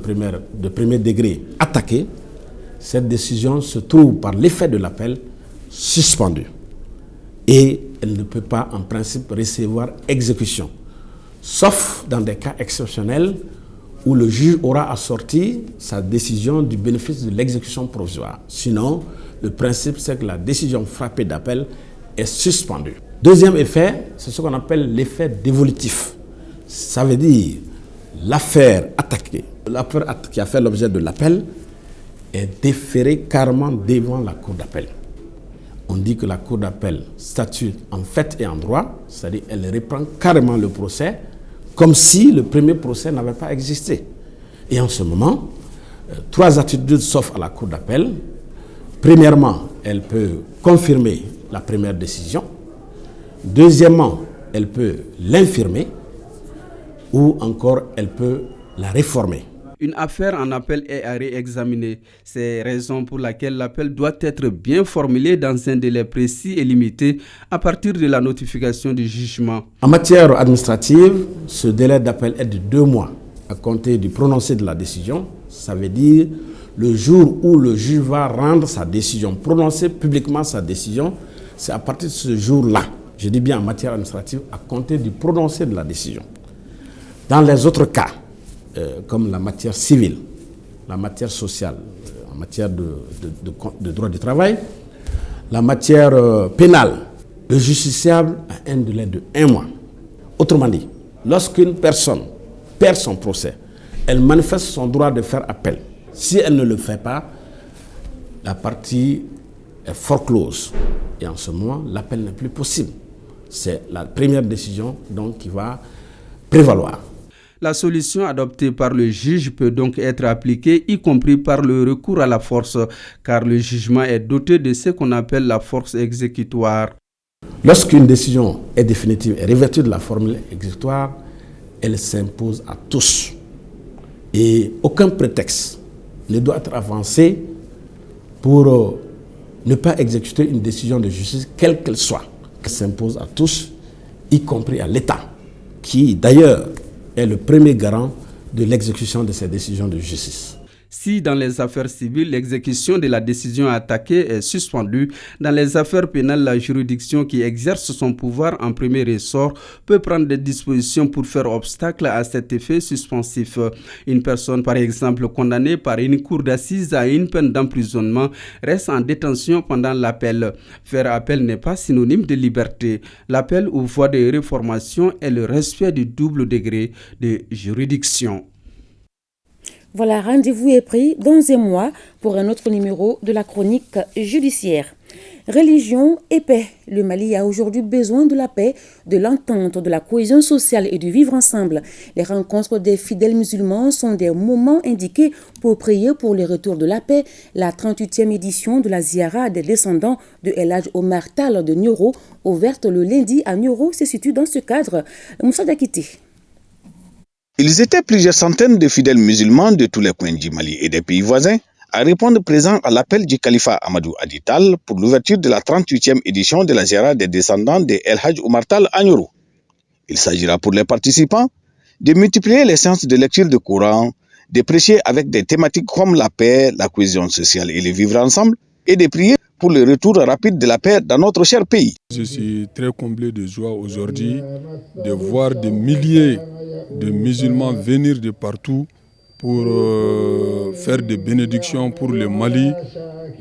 de premier degré attaquée, cette décision se trouve par l'effet de l'appel suspendue. Et elle ne peut pas en principe recevoir exécution. Sauf dans des cas exceptionnels où le juge aura assorti sa décision du bénéfice de l'exécution provisoire. Sinon, le principe c'est que la décision frappée d'appel est suspendue. Deuxième effet, c'est ce qu'on appelle l'effet dévolutif. Ça veut dire l'affaire attaquée, l'affaire qui a fait l'objet de l'appel est déférée carrément devant la cour d'appel. On dit que la cour d'appel statue en fait et en droit, c'est-à-dire elle reprend carrément le procès comme si le premier procès n'avait pas existé. Et en ce moment, trois attitudes s'offrent à la cour d'appel. Premièrement, elle peut confirmer la première décision. Deuxièmement, elle peut l'infirmer ou encore elle peut la réformer. Une affaire en appel est à réexaminer. C'est la raison pour laquelle l'appel doit être bien formulé dans un délai précis et limité à partir de la notification du jugement. En matière administrative, ce délai d'appel est de 2 mois à compter du prononcé de la décision. Ça veut dire le jour où le juge va rendre sa décision, prononcer publiquement sa décision, c'est à partir de ce jour-là, je dis bien en matière administrative, à compter du prononcé de la décision. Dans les autres cas, comme la matière civile, la matière sociale, en matière de droit du travail, la matière pénale, le justiciable a un délai de 1 mois. Autrement dit, lorsqu'une personne perd son procès, elle manifeste son droit de faire appel. Si elle ne le fait pas, la partie est foreclose. Et en ce moment, l'appel n'est plus possible. C'est la première décision donc, qui va prévaloir. La solution adoptée par le juge peut donc être appliquée, y compris par le recours à la force, car le jugement est doté de ce qu'on appelle la force exécutoire. Lorsqu'une décision est définitive et revêtue de la formule exécutoire, elle s'impose à tous. Et aucun prétexte ne doit être avancé pour ne pas exécuter une décision de justice, quelle qu'elle soit. Elle s'impose à tous, y compris à l'État, qui d'ailleurs est le premier garant de l'exécution de ces décisions de justice. Si dans les affaires civiles, l'exécution de la décision attaquée est suspendue, dans les affaires pénales, la juridiction qui exerce son pouvoir en premier ressort peut prendre des dispositions pour faire obstacle à cet effet suspensif. Une personne, par exemple, condamnée par une cour d'assises à une peine d'emprisonnement reste en détention pendant l'appel. Faire appel n'est pas synonyme de liberté. L'appel ou voie de réformation est le respect du double degré de juridiction. Voilà, rendez-vous est pris dans 1 mois pour un autre numéro de la chronique judiciaire. Religion et paix. Le Mali a aujourd'hui besoin de la paix, de l'entente, de la cohésion sociale et du vivre ensemble. Les rencontres des fidèles musulmans sont des moments indiqués pour prier pour le retour de la paix. La 38e édition de la Ziara des descendants de El Hadj Omar Tall de Nioro, ouverte le lundi à Nioro, se situe dans ce cadre. Moussa Dakité. Ils étaient plusieurs centaines de fidèles musulmans de tous les coins du Mali et des pays voisins à répondre présent à l'appel du califat Amadou Adital pour l'ouverture de la 38e édition de la Ziara des descendants de El Hadj Oumar Tall à Nioro. Il s'agira pour les participants de multiplier les séances de lecture de Coran, de prêcher avec des thématiques comme la paix, la cohésion sociale et le vivre ensemble, et de prier pour le retour rapide de la paix dans notre cher pays. Je suis très comblé de joie aujourd'hui de voir des milliers de musulmans venir de partout pour faire des bénédictions pour le Mali.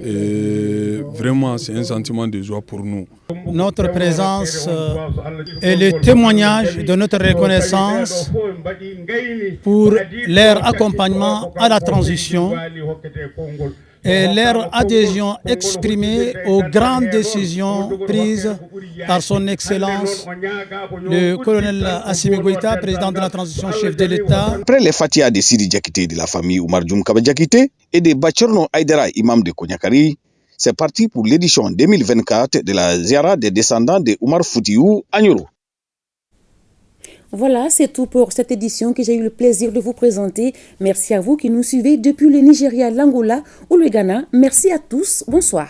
Et vraiment, c'est un sentiment de joie pour nous. Notre présence est le témoignage de notre reconnaissance pour leur accompagnement à la transition et leur adhésion exprimée aux grandes décisions prises par son Excellence le colonel Assimi Goïta, président de la transition, chef de l'État. Après les Fatiha de Sidi Diakité de la famille Oumar Djoum Kaba Diakité et de Bachorno Aïdara, imam de Konyakari, c'est parti pour l'édition 2024 de la Ziara des descendants de Oumar Foutiyou à Nioro. Voilà, c'est tout pour cette édition que j'ai eu le plaisir de vous présenter. Merci à vous qui nous suivez depuis le Nigeria, l'Angola ou le Ghana. Merci à tous. Bonsoir.